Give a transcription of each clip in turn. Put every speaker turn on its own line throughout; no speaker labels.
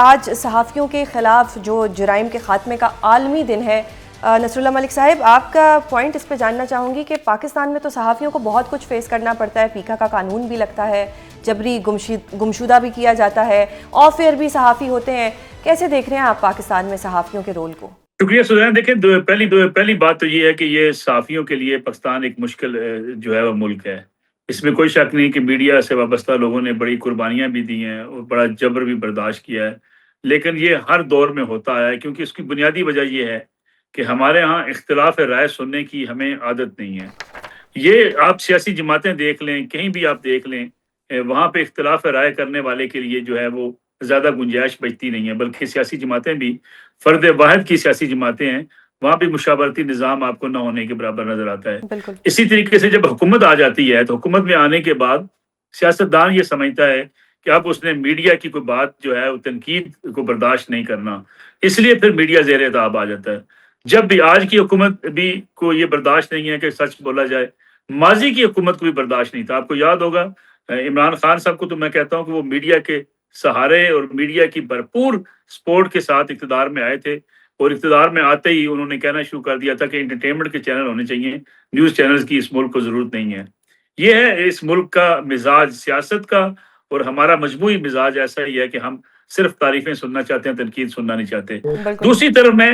آج صحافیوں کے خلاف جو جرائم کے خاتمے کا عالمی دن ہے، نصر اللہ ملک صاحب آپ کا پوائنٹ اس پہ جاننا چاہوں گی کہ پاکستان میں تو صحافیوں کو بہت کچھ فیس کرنا پڑتا ہے، پیکا کا قانون بھی لگتا ہے، جبری گمشدہ بھی کیا جاتا ہے، آف ایئر بھی صحافی ہوتے ہیں. کیسے دیکھ رہے ہیں آپ پاکستان میں صحافیوں کے رول کو؟
شکریہ سزین. دیکھیں پہلی بات تو یہ ہے کہ یہ صحافیوں کے لیے پاکستان ایک مشکل جو ہے وہ ملک ہے. اس میں کوئی شک نہیں کہ میڈیا سے وابستہ لوگوں نے بڑی قربانیاں بھی دی ہیں اور بڑا جبر بھی برداشت کیا ہے، لیکن یہ ہر دور میں ہوتا ہے کیونکہ اس کی بنیادی وجہ یہ ہے کہ ہمارے ہاں اختلاف رائے سننے کی ہمیں عادت نہیں ہے. یہ آپ سیاسی جماعتیں دیکھ لیں، کہیں بھی آپ دیکھ لیں، وہاں پہ اختلاف رائے کرنے والے کے لیے جو ہے وہ زیادہ گنجائش بچتی نہیں ہے، بلکہ سیاسی جماعتیں بھی فرد واحد کی سیاسی جماعتیں ہیں، وہاں بھی مشاورتی نظام آپ کو نہ ہونے کے برابر نظر آتا ہے.
بالکل
اسی طریقے سے جب حکومت آ جاتی ہے تو حکومت میں آنے کے بعد سیاستدان یہ سمجھتا ہے کہ اب اس نے میڈیا کی کوئی بات جو ہے وہ تنقید کو برداشت نہیں کرنا، اس لیے پھر میڈیا زیر اعتاب آ جاتا ہے. جب بھی آج کی حکومت بھی کو یہ برداشت نہیں ہے کہ سچ بولا جائے، ماضی کی حکومت کو بھی برداشت نہیں تھا. آپ کو یاد ہوگا عمران خان صاحب کو تو میں کہتا ہوں کہ وہ میڈیا کے سہارے اور میڈیا کی بھرپور سپورٹ کے ساتھ اقتدار میں آئے تھے، اور اقتدار میں آتے ہی انہوں نے کہنا شروع کر دیا تھا کہ انٹرٹینمنٹ کے چینل ہونے چاہیے، نیوز چینلز کی اس ملک کو ضرورت نہیں ہے. یہ ہے اس ملک کا مزاج سیاست کا، اور ہمارا مجموعی مزاج ایسا ہی ہے کہ ہم صرف تعریفیں سننا چاہتے ہیں، تنقید سننا نہیں چاہتے.
بالکل
دوسری طرف میں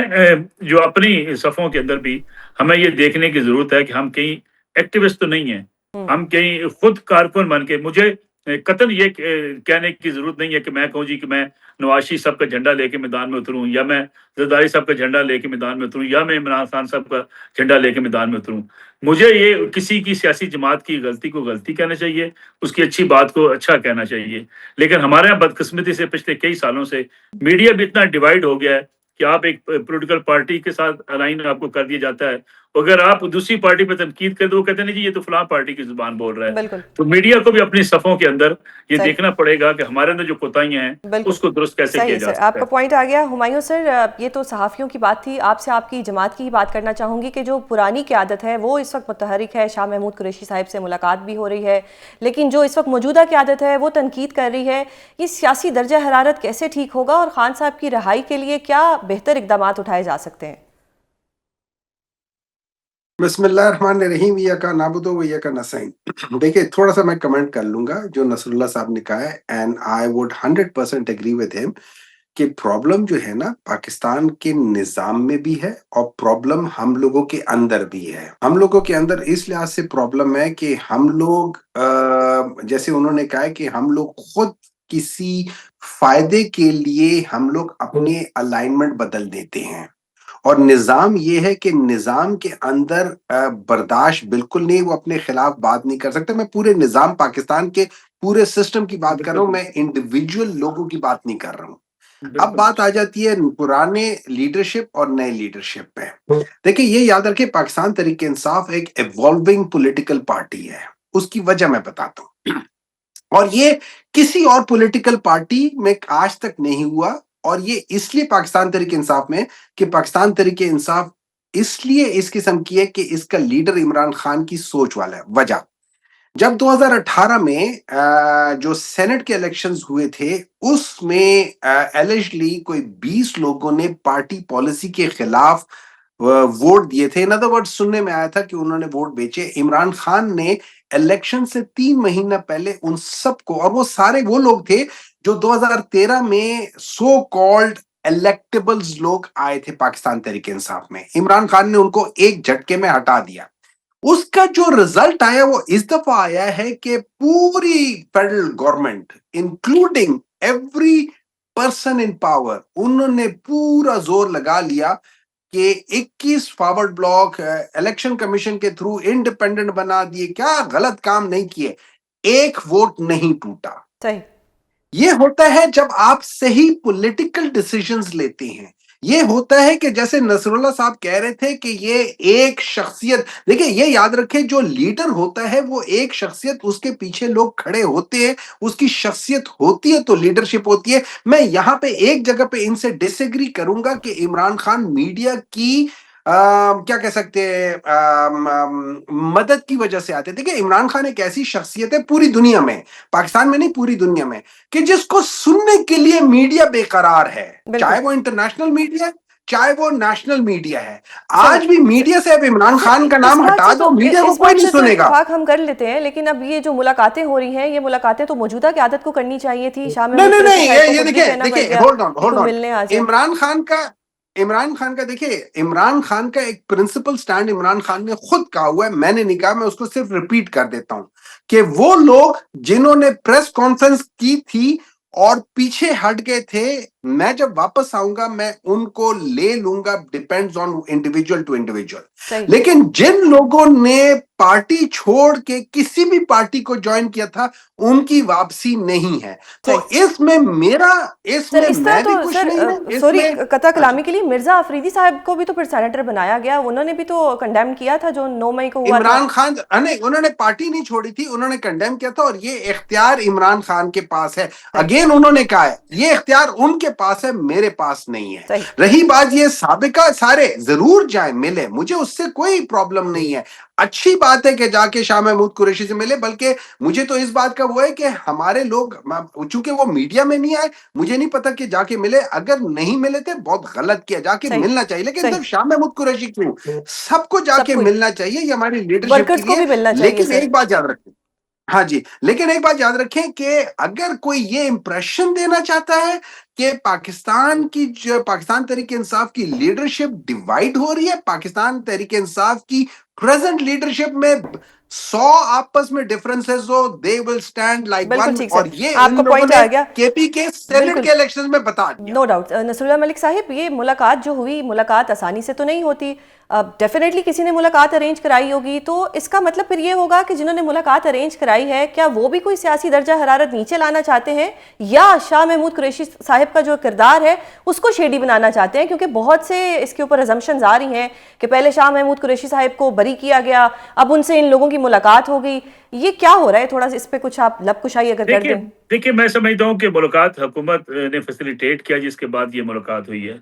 جو اپنی صفوں کے اندر بھی ہمیں یہ دیکھنے کی ضرورت ہے کہ ہم کہیں ایکٹیوسٹ تو نہیں ہیں، ہم کہیں خود کارکن بن کے. مجھے قطن یہ کہنے کی ضرورت نہیں ہے کہ میں کہوں جی کہ میں نواز شریف صاحب کا جھنڈا لے کے میدان میں اتروں، یا میں زرداری صاحب کا جھنڈا لے کے میدان میں اتروں، یا میں عمران خان صاحب کا جھنڈا لے کے میدان میں اتروں. مجھے یہ کسی کی سیاسی جماعت کی غلطی کو غلطی کہنا چاہیے، اس کی اچھی بات کو اچھا کہنا چاہیے. لیکن ہمارے یہاں بدقسمتی سے پچھلے کئی سالوں سے میڈیا بھی اتنا ڈیوائڈ ہو گیا ہے کہ آپ ایک پولیٹیکل پارٹی کے ساتھ الائن آپ کو کر دیا جاتا ہے، اگر آپ دوسری پارٹی پہ تنقید کر دو وہ کہتے ہیں جی یہ تو فلاں پارٹی کی زبان بول رہا ہے.
بالکل
تو میڈیا کو بھی اپنی صفوں کے اندر یہ
صحیح
دیکھنا پڑے گا کہ ہمارے اندر جو کوتاہیاں ہیں
بالکل
اس کو درست کیسے کیا
صحیح
جا
سر،
سکتا
آپ کا
ہے.
پوائنٹ آ گیا. ہمایوں سر، یہ تو صحافیوں کی بات تھی، آپ سے آپ کی جماعت کی ہی بات کرنا چاہوں گی کہ جو پرانی قیادت ہے وہ اس وقت متحرک ہے، شاہ محمود قریشی صاحب سے ملاقات بھی ہو رہی ہے، لیکن جو اس وقت موجودہ قیادت ہے وہ تنقید کر رہی ہے. یہ سیاسی درجہ حرارت کیسے ٹھیک ہوگا اور خان صاحب کی رہائی کے لیے کیا بہتر اقدامات اٹھائے جا سکتے ہیں؟
بسم اللہ الرحمن الرحیم. ایاک نعبد و ایاک نستعین. دیکھیں تھوڑا سا میں کمنٹ کر لوں گا جو نصر اللہ صاحب نے کہا ہے، and I would 100% agree with ہم کہ پرابلم جو ہے نا پاکستان کے نظام میں بھی ہے اور پرابلم ہم لوگوں کے اندر بھی ہے. ہم لوگوں کے اندر اس لحاظ سے پرابلم ہے کہ ہم لوگ جیسے انہوں نے کہا ہے کہ ہم لوگ خود کسی فائدے کے لیے ہم لوگ اپنے الائنمنٹ بدل دیتے ہیں، اور نظام یہ ہے کہ نظام کے اندر برداشت بالکل نہیں، وہ اپنے خلاف بات نہیں کر سکتے. میں پورے نظام پاکستان کے پورے سسٹم کی بات کر رہا ہوں، میں انڈیویجول لوگوں کی بات نہیں کر رہا ہوں. اب بات آ جاتی ہے پرانے لیڈرشپ اور نئے لیڈرشپ پہ. دیکھیں یہ یاد رکھیں پاکستان تحریک انصاف ایک ایوالونگ پولیٹیکل پارٹی ہے. اس کی وجہ میں بتاتا ہوں، اور یہ کسی اور پولیٹیکل پارٹی میں آج تک نہیں ہوا. اور یہ اس لیے پاکستان تحریک انصاف میں کہ پاکستان تحریک انصاف اس لیے اس قسم کی ہے کہ اس کا لیڈر عمران خان کی سوچ والا ہے. وجہ جب 2018 میں جو سینٹ کے الیکشنز ہوئے تھے اس میں ایلیجلی کوئی 20 لوگوں نے پارٹی پالیسی کے خلاف ووٹ دیے تھے. ان ادر ورڈ سننے میں آیا تھا کہ انہوں نے ووٹ بیچے. عمران خان نے الیکشن سے 3 مہینہ پہلے ان سب کو، اور وہ سارے وہ لوگ تھے جو 2013 میں سو کالڈ الیکٹیبلز لوگ آئے تھے پاکستان تحریک انصاف میں، عمران خان نے ان کو ایک جھٹکے میں ہٹا دیا. اس کا جو رزلٹ آیا وہ اس دفعہ آیا ہے کہ پوری federal government including every person in power, انہوں نے پورا زور لگا لیا کہ 21 فارورڈ بلاک الیکشن کمیشن کے تھرو انڈیپینڈنٹ بنا دیے. کیا غلط کام نہیں کیے، ایک ووٹ نہیں ٹوٹا.
صحیح
یہ ہوتا ہے جب آپ صحیح پولیٹیکل ڈیسیژنز لیتے ہیں. یہ ہوتا ہے کہ جیسے نصر اللہ صاحب کہہ رہے تھے کہ یہ ایک شخصیت، دیکھیں یہ یاد رکھیں جو لیڈر ہوتا ہے وہ ایک شخصیت، اس کے پیچھے لوگ کھڑے ہوتے ہیں، اس کی شخصیت ہوتی ہے تو لیڈرشپ ہوتی ہے. میں یہاں پہ ایک جگہ پہ ان سے ڈس ایگری کروں گا کہ عمران خان میڈیا کی کیا کہہ سکتے ہیں مدد کی وجہ سے آتے ہیں. دیکھیں عمران خان ایک ایسی شخصیت ہے پوری دنیا میں, پاکستان میں نہیں پوری دنیا میں, کہ جس کو سننے کے لیے میڈیا بے قرار ہے, چاہے وہ انٹرنیشنل میڈیا چاہے وہ نیشنل میڈیا ہے. آج بھی میڈیا سے اب عمران خان کا نام ہٹا دو, میڈیا کو کوئی نہیں سنے گا.
اتفاق ہم کر لیتے ہیں, لیکن اب یہ جو ملاقاتیں ہو رہی ہیں, یہ ملاقاتیں تو موجودہ قیادت کو کرنی چاہیے تھی.
نہیں, یہ دیکھیں ہولڈ آن. عمران خان کا دیکھیے, عمران خان کا ایک پرنسپل سٹینڈ عمران خان نے خود کہا ہوا ہے, میں نے نہیں کہا, میں اس کو صرف ریپیٹ کر دیتا ہوں, کہ وہ لوگ جنہوں نے پریس کانفرنس کی تھی اور پیچھے ہٹ گئے تھے, میں جب واپس آؤں گا میں ان کو لے لوں گا, depends on individual to individual. لیکن جن لوگوں نے پارٹی چھوڑ کے کسی بھی پارٹی کو جوائن کیا تھا ان کی واپسی نہیں ہے. تو اس میں میرا میں بھی کچھ نہیں.
سوری قطع کلامی کے لیے, مرزا افریدی صاحب کو بھی تو پھر سینیٹر بنایا گیا, انہوں نے بھی تو کنڈیم کیا تھا جو 9 مئی کو ہوا.
عمران خان انہوں نے پارٹی نہیں چھوڑی تھی, انہوں نے کنڈیم کیا تھا, اور یہ اختیار عمران خان کے پاس ہے. اگین انہوں نے کہا ہے یہ اختیار ان کے پاس ہے, میرے پاس نہیں ہے. رہی بات یہ سابقہ, سارے ضرور جائیں ملے, مجھے اس سے کوئی پرابلم نہیں ہے, اچھی بات ہے کہ جا کے شاہ محمود قریشی سے ملے. بلکہ مجھے تو اس بات کا وہ ہے کہ ہمارے لوگ, چونکہ وہ میڈیا میں نہیں آئے, مجھے نہیں پتا کہ جا کے ملے, اگر نہیں ملے تھے بہت غلط کیا, جا کے ملنا چاہیے. لیکن صرف شاہ محمود قریشی کیوں, سب کو جا کے ملنا چاہیے, یہ ہماری لیڈرشپ کے لیے. لیکن ایک بات یاد رکھیں, ہاں جی, لیکن ایک بات یاد رکھیں کہ اگر کوئی یہ امپریشن دینا چاہتا ہے کہ پاکستان تحریک انصاف کی لیڈرشپ ڈیوائیڈ ہو رہی ہے, پاکستان تحریک انصاف کی پریزنٹ لیڈرشپ میں 100 آپس میں differences who, they will stand like one. اور یہ
آپ کا پوائنٹ آ گیا
کے پی کے سینٹ کے الیکشن میں بتا دیا.
No doubt. نصر اللہ ملک صاحب, یہ ملاقات جو ہوئی, ملاقات آسانی سے تو نہیں ہوتی, ڈیفینیٹلی کسی نے ملاقات ارینج کرائی ہوگی, تو اس کا مطلب پھر یہ ہوگا کہ جنہوں نے ملاقات ارینج کرائی ہے, کیا وہ بھی کوئی سیاسی درجہ حرارت نیچے لانا چاہتے ہیں, یا شاہ محمود قریشی صاحب کا جو کردار ہے اس کو شیڈی بنانا چاہتے ہیں؟ کیونکہ بہت سے اس کے اوپر اسمپشنز آ رہی ہیں کہ پہلے شاہ محمود قریشی صاحب کو بری کیا گیا, اب ان سے ان لوگوں کی ملاقات ہو گئی. یہ کیا ہو رہا ہے, تھوڑا سا اس پہ کچھ آپ لب کشائی اگر کر دیں.
دیکھیے میں سمجھتا ہوں کہ ملاقات حکومت نے فیسیلیٹیٹ کیا, جس کے بعد یہ ملاقات ہوئی ہے.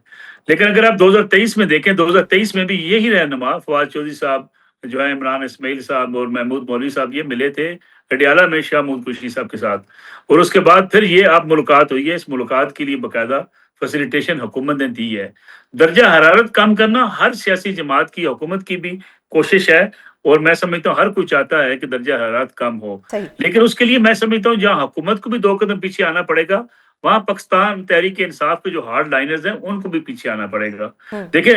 لیکن اگر آپ 2023 میں دیکھیں, 2023 میں بھی یہی رہنما فواد چودھری صاحب جو ہے, عمران اسماعیل صاحب اور محمود مولوی صاحب, یہ ملے تھے اڈیالہ میں شاہ محمود قریشی صاحب کے ساتھ, اور اس کے بعد پھر یہ آپ ملاقات ہوئی ہے. اس ملاقات کے لیے باقاعدہ فیسیلیٹیشن حکومت نے دی ہے. درجہ حرارت کم کرنا ہر سیاسی جماعت کی, حکومت کی بھی کوشش ہے, اور میں سمجھتا ہوں ہر کوئی چاہتا ہے کہ درجہ حرارت کم ہو. لیکن اس کے لیے میں سمجھتا ہوں جہاں حکومت کو بھی 2 قدم پیچھے آنا پڑے گا, وہاں پاکستان تحریک انصاف کے جو ہارڈ لائنرز ہیں ان کو بھی پیچھے آنا پڑے گا. دیکھیں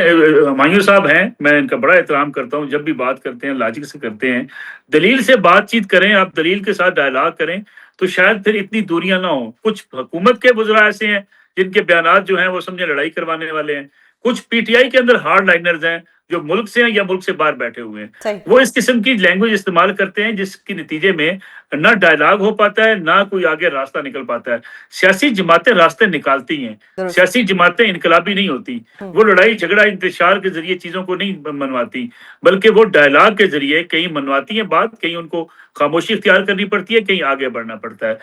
ہمایوں صاحب ہیں, میں ان کا بڑا احترام کرتا ہوں, جب بھی بات کرتے ہیں لاجک سے کرتے ہیں, دلیل سے بات چیت کریں, آپ دلیل کے ساتھ ڈائلاگ کریں تو شاید پھر اتنی دوریاں نہ ہوں. کچھ حکومت کے وزراء ایسے ہیں جن کے بیانات جو ہیں وہ سمجھے لڑائی کروانے والے ہیں, کچھ پی ٹی آئی کے اندر ہارڈ لائنرز ہیں جو ملک سے ہیں یا ملک سے باہر بیٹھے ہوئے ہیں. وہ اس قسم کی لینگویج استعمال کرتے ہیں جس کے نتیجے میں نہ ڈائلاگ ہو پاتا ہے, نہ کوئی آگے راستہ نکل پاتا ہے. سیاسی جماعتیں راستے نکالتی ہیں, سیاسی جماعتیں انقلابی نہیں ہوتی. وہ لڑائی جھگڑا انتشار کے ذریعے چیزوں کو نہیں منواتی, بلکہ وہ ڈائلاگ کے ذریعے کہیں منواتی ہیں بات, کہیں ان کو خاموشی اختیار کرنی پڑتی ہے, کہیں آگے بڑھنا پڑتا ہے.